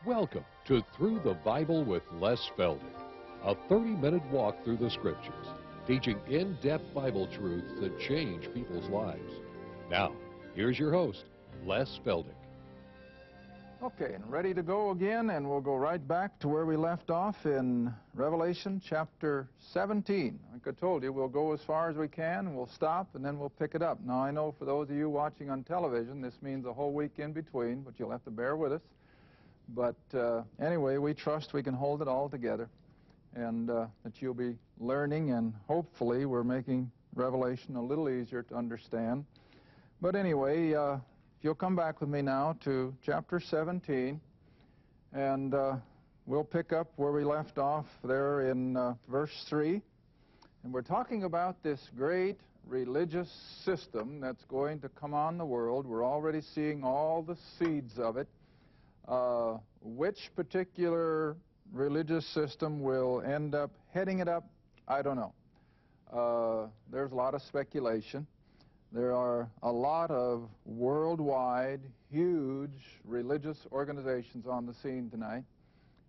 Welcome to Through the Bible with Les Feldick, a 30-minute walk through the Scriptures, teaching in-depth Bible truths that change people's lives. Now, here's your host, Les Feldick. Okay, and ready to go again, and we'll go right back to where we left off in Revelation chapter 17. Like I told you, we'll go as far as we can, and we'll stop, and then we'll pick it up. Now, I know for those of you watching on television, this means a whole week in between, but you'll have to bear with us. But anyway, we trust we can hold it all together, and that you'll be learning, and hopefully we're making Revelation a little easier to understand. But anyway, if you'll come back with me now to chapter 17, and we'll pick up where we left off there in verse 3. And we're talking about this great religious system that's going to come on the world. We're already seeing all the seeds of it. Which particular religious system will end up heading it up, I don't know. There's a lot of speculation. There are a lot of worldwide, huge religious organizations on the scene tonight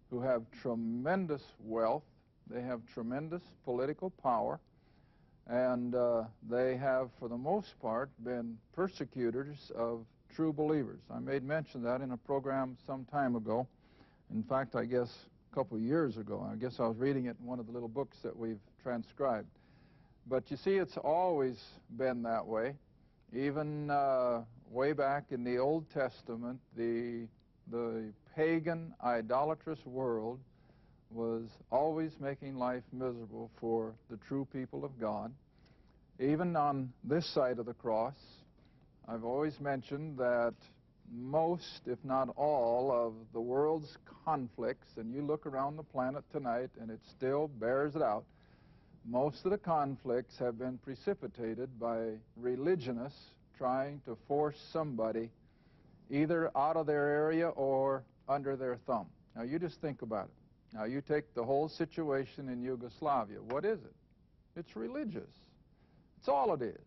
who have tremendous wealth. They have tremendous political power, and they have, for the most part, been persecutors of true believers. I made mention of that in a program some time ago. In fact, I guess a couple of years ago. I guess I was reading it in one of the little books that we've transcribed. But you see, it's always been that way. Even way back in the Old Testament, the pagan, idolatrous world was always making life miserable for the true people of God. Even on this side of the cross, I've always mentioned that most, if not all, of the world's conflicts, and you look around the planet tonight and it still bears it out, most of the conflicts have been precipitated by religionists trying to force somebody either out of their area or under their thumb. Now, you just think about it. Now, you take the whole situation in Yugoslavia. What is it? It's religious. It's all it is.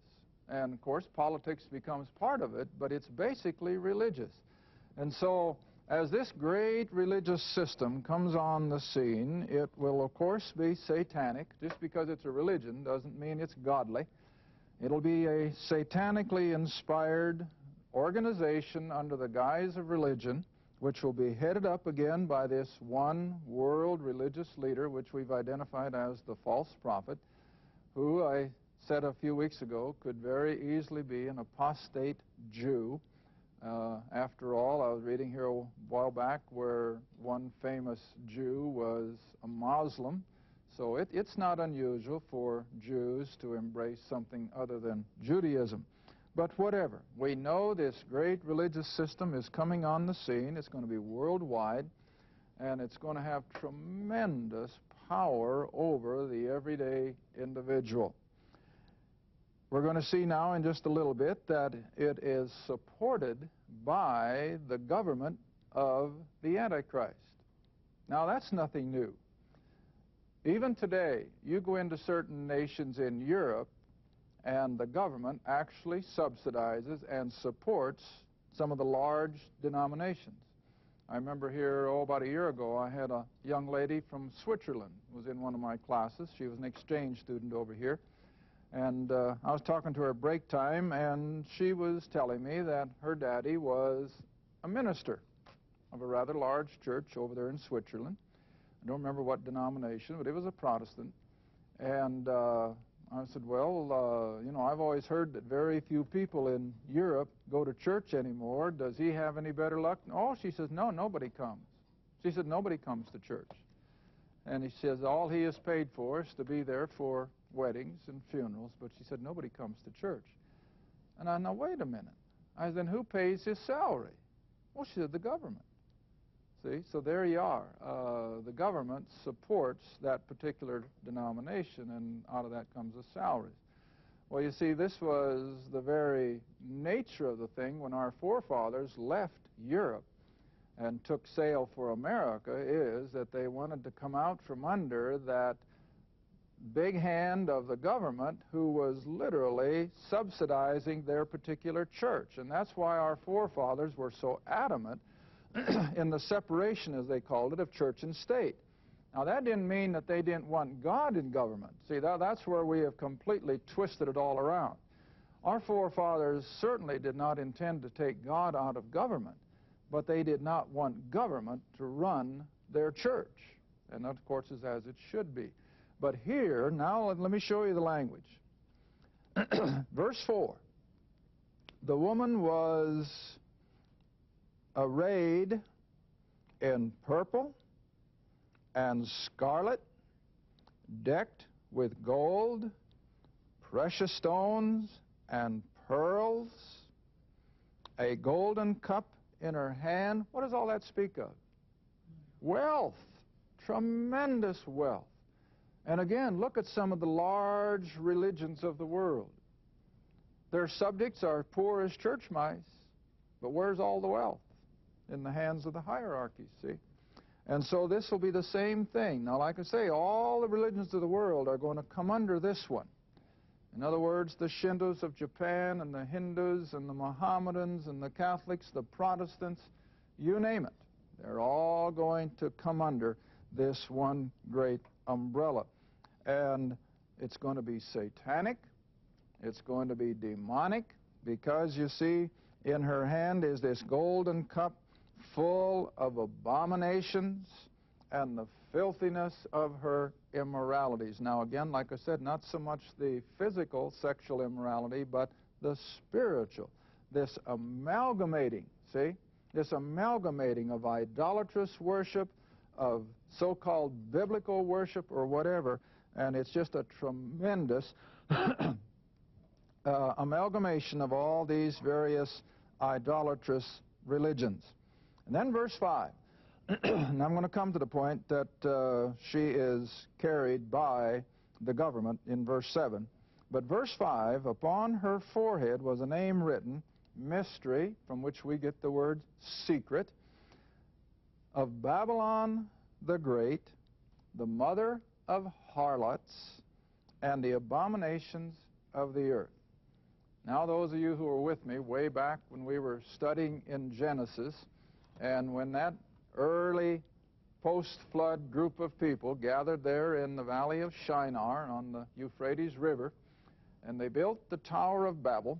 And, of course, politics becomes part of it, but it's basically religious. And so, as this great religious system comes on the scene, it will, of course, be satanic. Just because it's a religion doesn't mean it's godly. It'll be a satanically inspired organization under the guise of religion, which will be headed up again by this one world religious leader, which we've identified as the false prophet, who I said a few weeks ago could very easily be an apostate Jew. After all, I was reading here a while back where one famous Jew was a Muslim, so it's not unusual for Jews to embrace something other than Judaism. But whatever, we know this great religious system is coming on the scene. It's going to be worldwide, and it's going to have tremendous power over the everyday individual. We're going to see now in just a little bit that it is supported by the government of the Antichrist. Now, that's nothing new. Even today, you go into certain nations in Europe, and the government actually subsidizes and supports some of the large denominations. I remember here, about a year ago, I had a young lady from Switzerland who was in one of my classes. She was an exchange student over here. And I was talking to her at break time, and she was telling me that her daddy was a minister of a rather large church over there in Switzerland. I don't remember what denomination, but it was a Protestant. And I said, well, you know, I've always heard that very few people in Europe go to church anymore. Does he have any better luck? Oh, she says, no, nobody comes. She said, nobody comes to church. And he says, all he is paid for is to be there for weddings and funerals, but she said, nobody comes to church. And I know, wait a minute. I said, then who pays his salary? Well, she said, the government. See, so there you are. The government supports that particular denomination, and out of that comes the salaries. Well, you see, this was the very nature of the thing when our forefathers left Europe and took sail for America, is that they wanted to come out from under that big hand of the government who was literally subsidizing their particular church. And that's why our forefathers were so adamant in the separation, as they called it, of church and state. Now, that didn't mean that they didn't want God in government. See, that's where we have completely twisted it all around. Our forefathers certainly did not intend to take God out of government, but they did not want government to run their church. And that, of course, is as it should be. But here, now let me show you the language. Verse 4, the woman was arrayed in purple and scarlet, decked with gold, precious stones, and pearls, a golden cup in her hand. What does all that speak of? Wealth, tremendous wealth. And again, look at some of the large religions of the world. Their subjects are poor as church mice, but where's all the wealth? In the hands of the hierarchy, see? And so this will be the same thing. Now, like I say, all the religions of the world are going to come under this one. In other words, the Shintos of Japan and the Hindus and the Mohammedans and the Catholics, the Protestants, you name it. They're all going to come under this one great umbrella. And it's going to be satanic. It's going to be demonic, because, you see, in her hand is this golden cup full of abominations and the filthiness of her immoralities. Now, again, like I said, not so much the physical sexual immorality, but the spiritual. This amalgamating, see? This amalgamating of idolatrous worship, of so-called biblical worship or whatever, and it's just a tremendous amalgamation of all these various idolatrous religions. And then verse 5. And I'm going to come to the point that she is carried by the government in verse 7. But verse 5, upon her forehead was a name written, Mystery, from which we get the word secret, of Babylon the Great, the mother of harlots, and the abominations of the earth. Now, those of you who were with me way back when we were studying in Genesis, and when that early post-flood group of people gathered there in the valley of Shinar on the Euphrates River, and they built the Tower of Babel,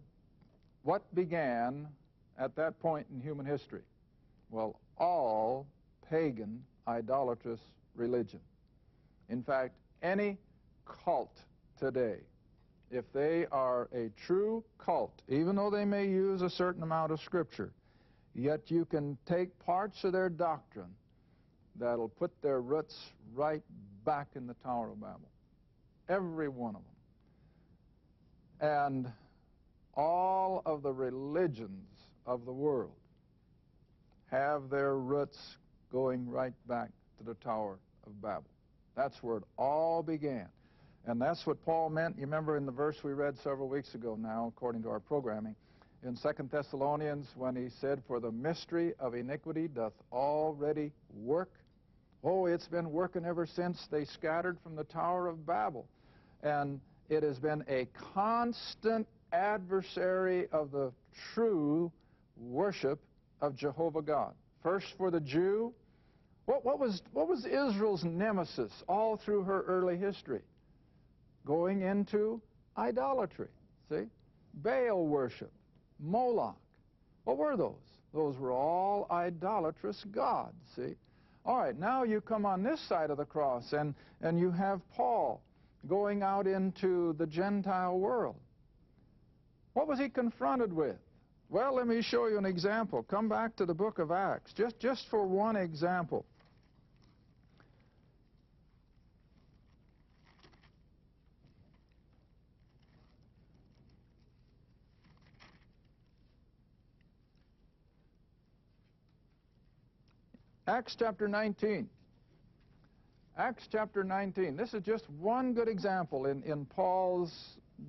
what began at that point in human history? Well, all pagan, idolatrous religion. In fact, any cult today, if they are a true cult, even though they may use a certain amount of Scripture, yet you can take parts of their doctrine that'll put their roots right back in the Tower of Babel. Every one of them. And all of the religions of the world have their roots going right back to the Tower of Babel. That's where it all began. And that's what Paul meant. You remember in the verse we read several weeks ago now, according to our programming, in 2 Thessalonians, when he said, for the mystery of iniquity doth already work. Oh, it's been working ever since they scattered from the Tower of Babel. And it has been a constant adversary of the true worship of Jehovah God. First for the Jew. What was Israel's nemesis all through her early history? Going into idolatry, see? Baal worship, Moloch. What were those? Those were all idolatrous gods, see? All right, now you come on this side of the cross, and you have Paul going out into the Gentile world. What was he confronted with? Well, let me show you an example. Come back to the book of Acts, just for one example. Acts chapter 19. Acts chapter 19. This is just one good example in Paul's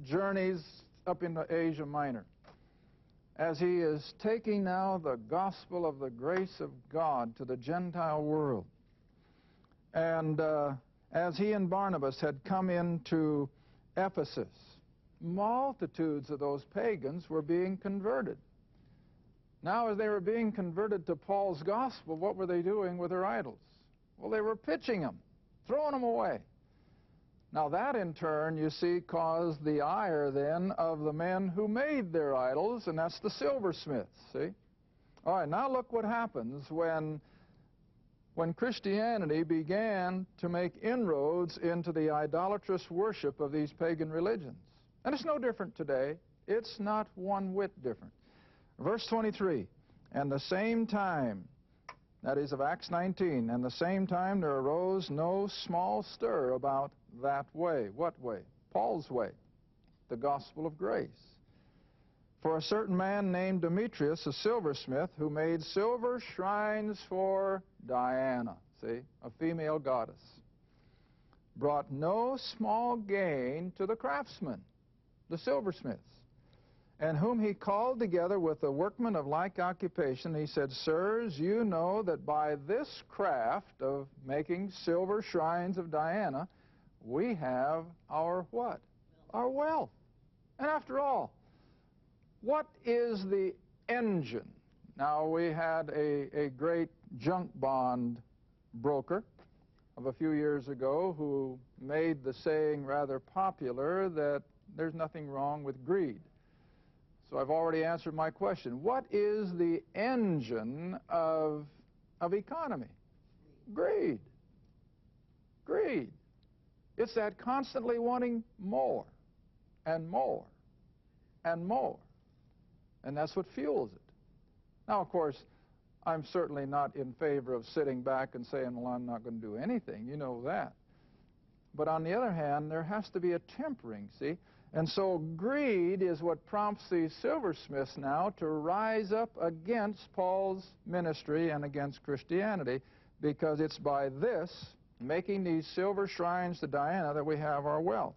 journeys up into Asia Minor, as he is taking now the gospel of the grace of God to the Gentile world. And as he and Barnabas had come into Ephesus, multitudes of those pagans were being converted. Now, as they were being converted to Paul's gospel, what were they doing with their idols? Well, they were pitching them, throwing them away. Now, that in turn, you see, caused the ire then of the men who made their idols, and that's the silversmiths, see? All right, now look what happens when Christianity began to make inroads into the idolatrous worship of these pagan religions. And it's no different today. It's not one whit different. Verse 23, and the same time, that is of Acts 19, and the same time there arose no small stir about that way. What way? Paul's way, the gospel of grace. For a certain man named Demetrius, a silversmith, who made silver shrines for Diana, see, a female goddess, brought no small gain to the craftsmen, the silversmiths, and whom he called together with the workmen of like occupation. He said, Sirs, you know that by this craft of making silver shrines of Diana, we have our what? Our wealth. And after all, what is the engine? Now, we had a great junk bond broker of a few years ago who made the saying rather popular that there's nothing wrong with greed. So I've already answered my question. What is the engine of economy? Greed. Greed. It's that constantly wanting more and more and more. And that's what fuels it. Now, of course, I'm certainly not in favor of sitting back and saying, well, I'm not going to do anything. You know that. But on the other hand, there has to be a tempering, see? And so greed is what prompts these silversmiths now to rise up against Paul's ministry and against Christianity, because it's by this, making these silver shrines to Diana, that we have our wealth.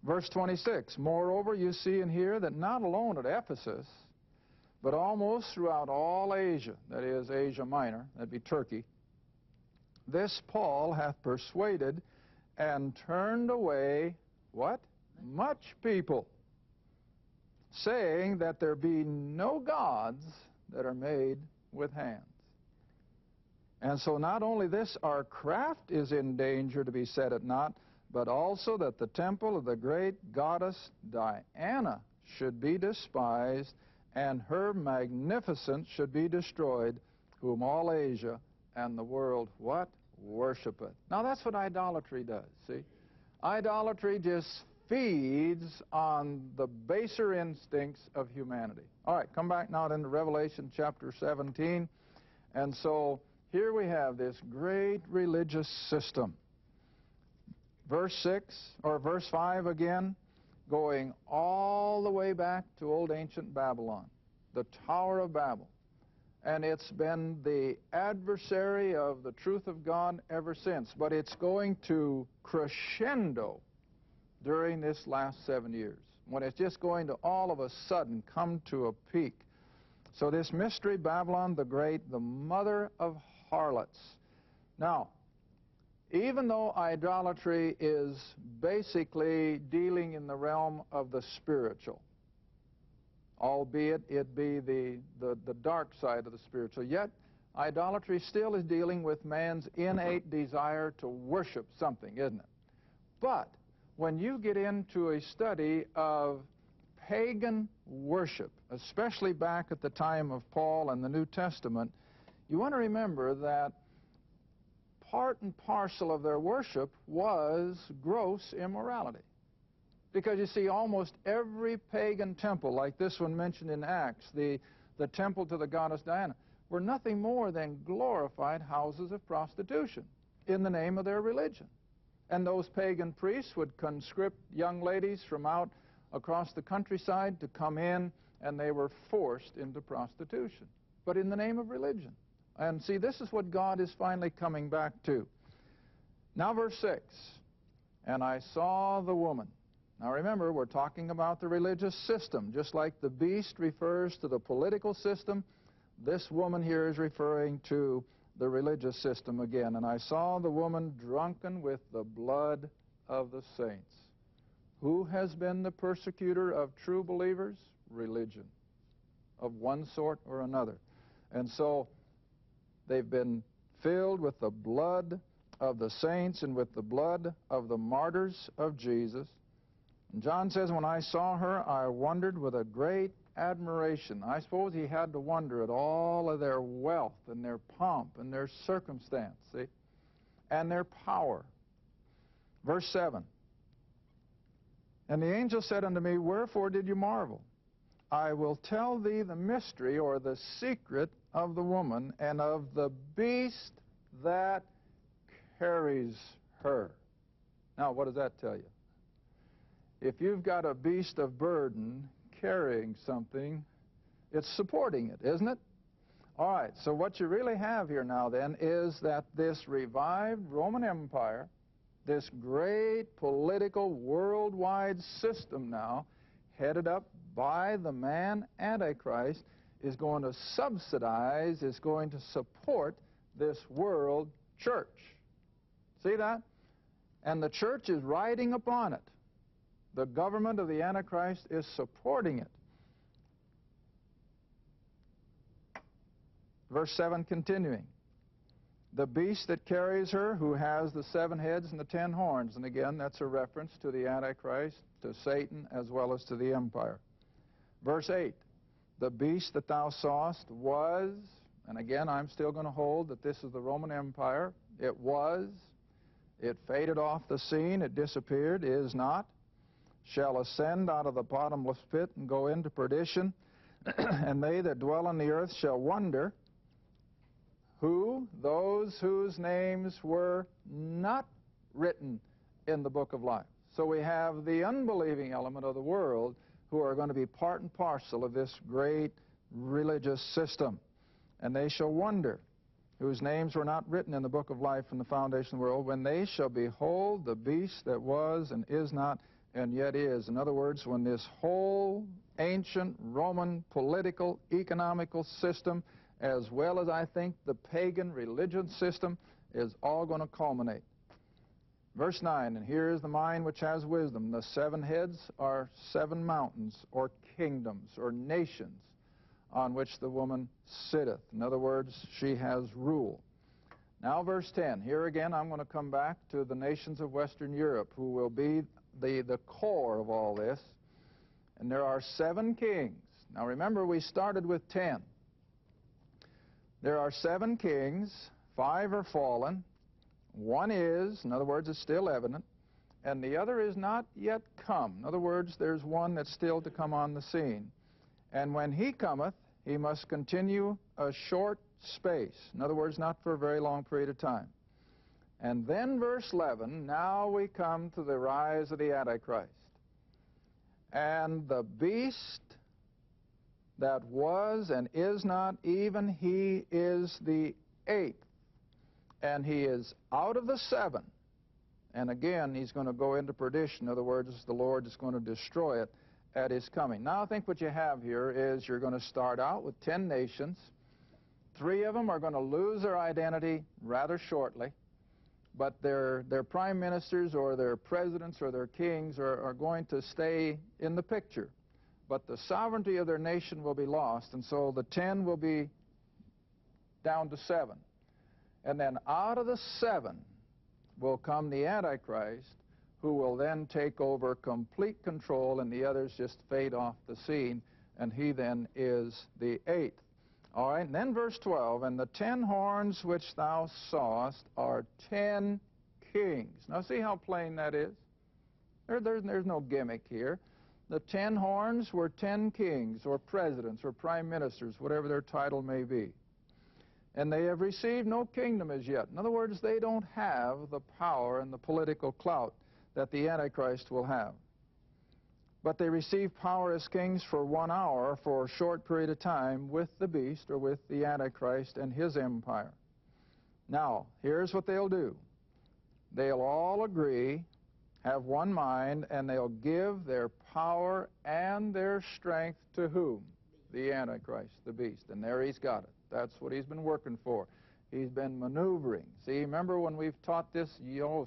Verse 26, moreover, you see and hear that not alone at Ephesus, but almost throughout all Asia, that is Asia Minor, that'd be Turkey, this Paul hath persuaded and turned away, what? Much people, saying that there be no gods that are made with hands. And so not only this, our craft is in danger to be set at naught, but also that the temple of the great goddess Diana should be despised, and her magnificence should be destroyed, whom all Asia and the world, what? Worshipeth. Now that's what idolatry does, see? Idolatry just feeds on the baser instincts of humanity. All right, come back now into Revelation chapter 17. And so here we have this great religious system. Verse 6, or verse 5 again, going all the way back to old ancient Babylon, the Tower of Babel. And it's been the adversary of the truth of God ever since. But it's going to crescendo during this last 7 years, when it's just going to all of a sudden come to a peak. So this mystery Babylon the Great, the mother of harlots. Now, even though idolatry is basically dealing in the realm of the spiritual, albeit it be the dark side of the spiritual, yet idolatry still is dealing with man's innate desire to worship something, isn't it? But when you get into a study of pagan worship, especially back at the time of Paul and the New Testament, you want to remember that part and parcel of their worship was gross immorality. Because you see, almost every pagan temple, like this one mentioned in Acts, the temple to the goddess Diana, were nothing more than glorified houses of prostitution in the name of their religion. And those pagan priests would conscript young ladies from out across the countryside to come in, and they were forced into prostitution, but in the name of religion. And see, this is what God is finally coming back to. Now verse 6, and I saw the woman. Now remember, we're talking about the religious system. Just like the beast refers to the political system, this woman here is referring to the religious system again. And I saw the woman drunken with the blood of the saints. Who has been the persecutor of true believers? Religion. of one sort or another. And so they've been filled with the blood of the saints and with the blood of the martyrs of Jesus. And John says, when I saw her, I wondered with a great admiration. I suppose he had to wonder at all of their wealth and their pomp and their circumstance, see, and their power. Verse 7, and the angel said unto me, wherefore did you marvel? I will tell thee the mystery, or the secret, of the woman and of the beast that carries her. Now, what does that tell you? If you've got a beast of burden carrying something, it's supporting it, isn't it? All right, so what you really have here now then is that this revived Roman Empire, this great political worldwide system now, headed up by the man Antichrist, is going to subsidize, is going to support this world church. See that? And the church is riding upon it. The government of the Antichrist is supporting it. Verse 7 continuing. The beast that carries her, who has the 7 heads and the 10 horns. And again, that's a reference to the Antichrist, to Satan, as well as to the empire. Verse 8. The beast that thou sawest was, and again, I'm still going to hold that this is the Roman Empire. It was. It faded off the scene. It disappeared. Is not. Shall ascend out of the bottomless pit and go into perdition. And they that dwell on the earth shall wonder. Who? Those whose names were not written in the book of life. So we have the unbelieving element of the world who are going to be part and parcel of this great religious system. And they shall wonder, whose names were not written in the book of life from the foundation of the world, when they shall behold the beast that was and is not and yet is. In other words, when this whole ancient Roman political, economical system, as well as I think the pagan religion system, is all going to culminate. Verse 9, and here is the mind which has wisdom. The 7 heads are 7 mountains or kingdoms or nations on which the woman sitteth. In other words, she has rule. Now verse 10, here again I'm going to come back to the nations of Western Europe, who will be the core of all this. And there are 7 kings. Now remember, we started with 10. There are 7 kings, 5 are fallen, 1 is, in other words, it's still evident, and the other is not yet come. In other words, there's one that's still to come on the scene. And when he cometh, he must continue a short space. In other words, not for a very long period of time. And then verse 11, now we come to the rise of the Antichrist. And the beast that was and is not, even he is the 8th. And he is out of the 7. And again, he's going to go into perdition. In other words, the Lord is going to destroy it at his coming. Now, I think what you have here is you're going to start out with 10 nations. 3 of them are going to lose their identity rather shortly. But their prime ministers or their presidents or their kings are going to stay in the picture. But the sovereignty of their nation will be lost, and so the 10 will be down to 7. And then out of the 7 will come the Antichrist, who will then take over complete control, and the others just fade off the scene, and he then is the 8th. All right, and then verse 12, and the 10 horns which thou sawest are 10 kings. Now see how plain that is? There's no gimmick here. The 10 horns were 10 kings or presidents or prime ministers, whatever their title may be. And they have received no kingdom as yet. In other words, they don't have the power and the political clout that the Antichrist will have. But they receive power as kings for 1 hour, for a short period of time, with the beast or with the Antichrist and his empire. Now, here's what they'll do. They'll all agree, have one mind, and they'll give their power and their strength to whom? The Antichrist, the beast. And there he's got it. That's what he's been working for. He's been maneuvering. See, remember when we've taught this,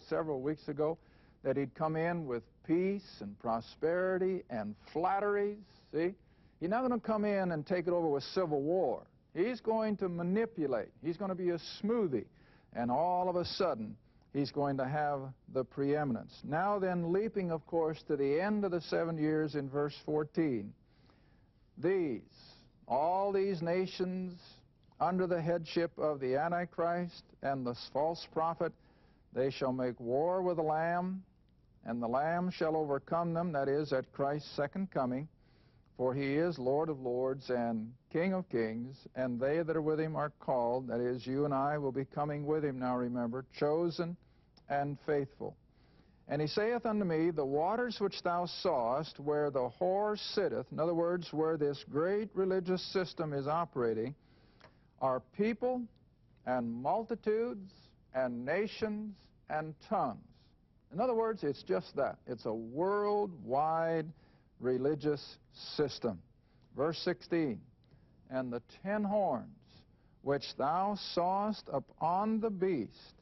several weeks ago, that he'd come in with peace and prosperity and flatteries, see? He's not going to come in and take it over with civil war. He's going to manipulate. He's going to be a smoothie. And all of a sudden, he's going to have the preeminence. Now then, leaping, of course, to the end of the 7 years in verse 14, all these nations under the headship of the Antichrist and the false prophet, they shall make war with the Lamb, and the Lamb shall overcome them, that is, at Christ's second coming. For he is Lord of lords and King of kings, and they that are with him are called, that is, you and I will be coming with him now, remember, chosen and faithful. And he saith unto me, the waters which thou sawest, where the whore sitteth, in other words, where this great religious system is operating, are people and multitudes and nations and tongues. In other words, it's just that. It's a worldwide religious system. Verse 16, and the 10 horns which thou sawest upon the beast,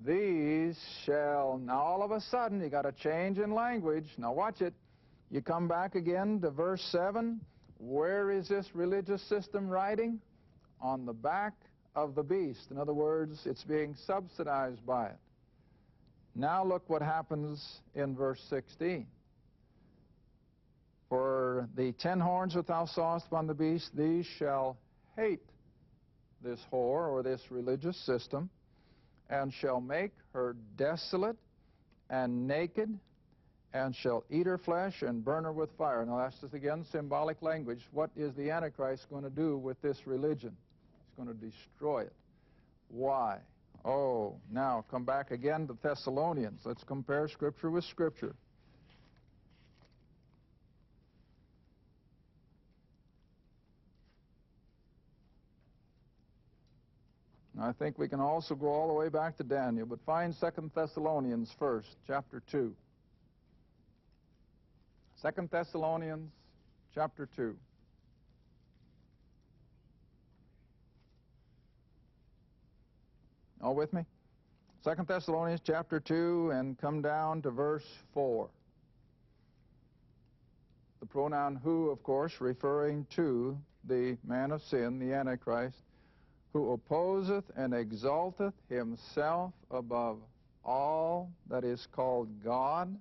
these shall, now all of a sudden you got a change in language. Now watch it. You come back again to verse 7. Where is this religious system riding? On the back of the beast. In other words, it's being subsidized by it. Now look what happens in verse 16. For the 10 horns that thou sawest upon the beast, these shall hate this whore, or this religious system, and shall make her desolate and naked, and shall eat her flesh and burn her with fire. Now that's just again symbolic language. What is the Antichrist going to do with this religion? He's going to destroy it. Why? Oh, now come back again to Thessalonians. Let's compare Scripture with Scripture. I think we can also go all the way back to Daniel, but find 2 Thessalonians first, chapter 2. 2 Thessalonians, chapter 2. All with me? 2 Thessalonians, chapter 2, and come down to verse 4. The pronoun who, of course, referring to the man of sin, the Antichrist, who opposeth and exalteth himself above all that is called God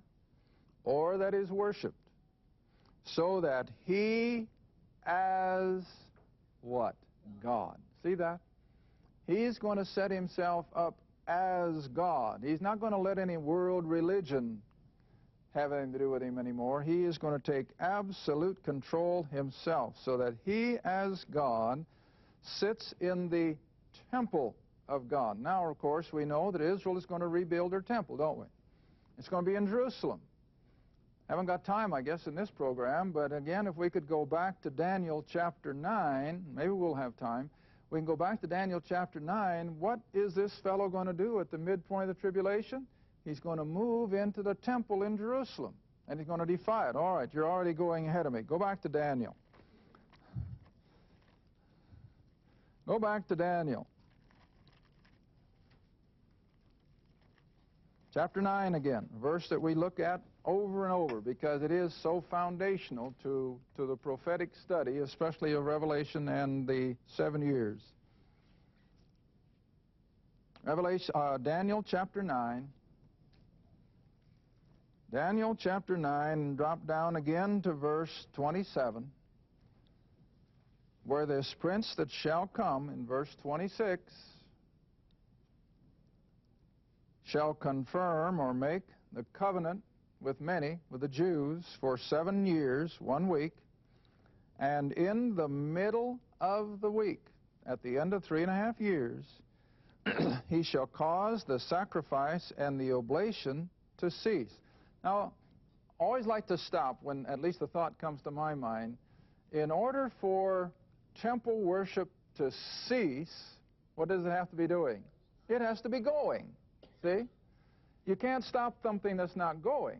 or that is worshipped, so that he as what? God. See that? He's going to set himself up as God. He's not going to let any world religion have anything to do with him anymore. He is going to take absolute control himself, so that he as God sits in the temple of God. Now, of course, we know that Israel is going to rebuild her temple, don't we? It's going to be in Jerusalem. Haven't got time, I guess, in this program, but again, if we could go back to Daniel chapter 9, maybe we'll have time. We can go back to Daniel chapter 9. What is this fellow going to do at the midpoint of the tribulation? He's going to move into the temple in Jerusalem, and he's going to defy it. All right, you're already going ahead of me. Go back to Daniel. Go back to Daniel. Chapter 9 again, a verse that we look at over and over because it is so foundational to the prophetic study, especially of Revelation and the 7 years. Daniel chapter 9. Daniel chapter 9, drop down again to verse 27. Where this prince that shall come, in verse 26, shall confirm or make the covenant with many, with the Jews, for 7 years, 1 week, and in the middle of the week, at the end of 3.5 years, he shall cause the sacrifice and the oblation to cease. Now, I always like to stop when at least the thought comes to my mind. In order for temple worship to cease, what does it have to be doing? It has to be going. See? You can't stop something that's not going.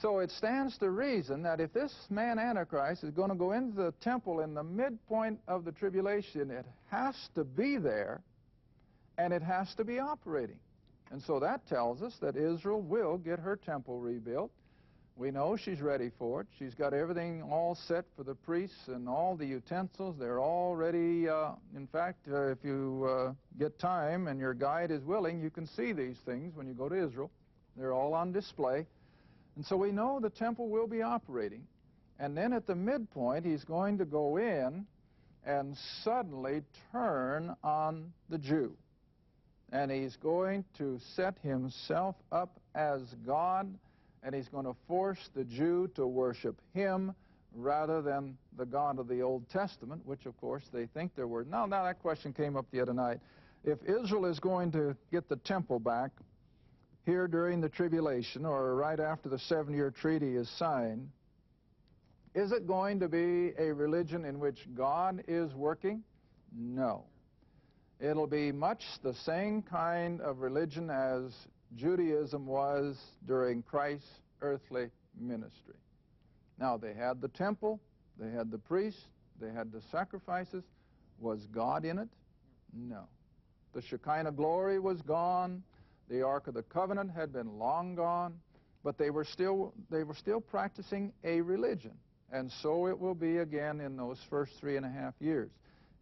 So it stands to reason that if this man Antichrist is going to go into the temple in the midpoint of the tribulation, it has to be there and it has to be operating. And so that tells us that Israel will get her temple rebuilt. We know she's ready for it. She's got everything all set for the priests and all the utensils. They're all ready. In fact, if you get time and your guide is willing, you can see these things when you go to Israel. They're all on display. And so we know the temple will be operating. And then at the midpoint, he's going to go in and suddenly turn on the Jew. And he's going to set himself up as God, and he's going to force the Jew to worship him rather than the God of the Old Testament, which, of course, they think there were. Now that question came up the other night. If Israel is going to get the temple back here during the tribulation or right after the 7-year treaty is signed, is it going to be a religion in which God is working? No. It'll be much the same kind of religion as Judaism was during Christ's earthly ministry. Now, they had the temple, they had the priests, they had the sacrifices. Was God in it? No. The Shekinah glory was gone. The Ark of the Covenant had been long gone, but they were still practicing a religion. And so it will be again in those first 3.5 years.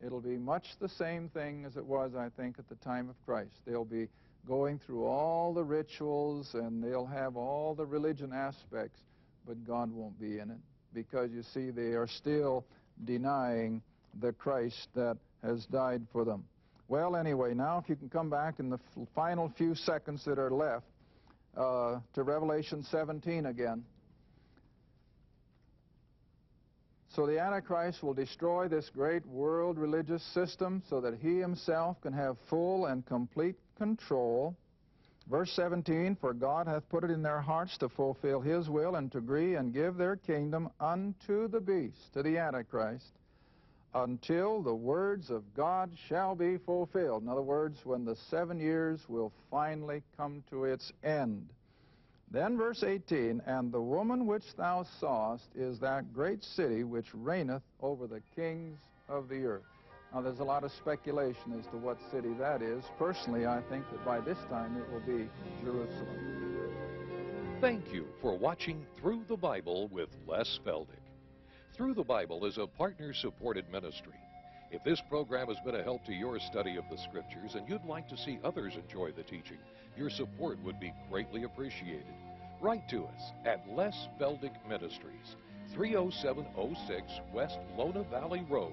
It'll be much the same thing as it was, I think, at the time of Christ. They'll be going through all the rituals, and they'll have all the religion aspects, but God won't be in it, because, you see, they are still denying the Christ that has died for them. Well, anyway, now if you can come back in the final few seconds that are left to Revelation 17 again. So the Antichrist will destroy this great world religious system so that he himself can have full and complete control. Verse 17, for God hath put it in their hearts to fulfill his will and to agree and give their kingdom unto the beast, to the Antichrist, until the words of God shall be fulfilled. In other words, when the 7 years will finally come to its end. Then verse 18, and the woman which thou sawest is that great city which reigneth over the kings of the earth. Now, there's a lot of speculation as to what city that is. Personally, I think that by this time it will be Jerusalem. Thank you for watching Through the Bible with Les Feldick. Through the Bible is a partner-supported ministry. If this program has been a help to your study of the Scriptures and you'd like to see others enjoy the teaching, your support would be greatly appreciated. Write to us at Les Feldick Ministries, 30706 West Lona Valley Road,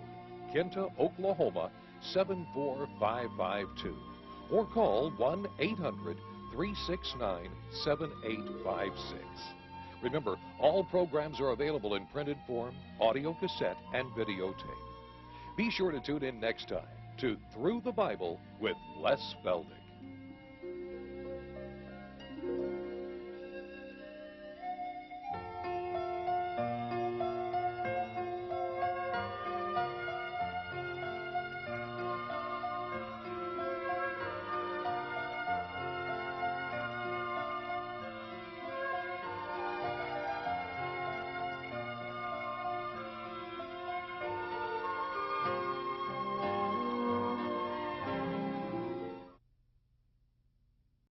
Kinta, Oklahoma, 74552. Or call 1-800-369-7856. Remember, all programs are available in printed form, audio cassette, and videotape. Be sure to tune in next time to Through the Bible with Les Feldick.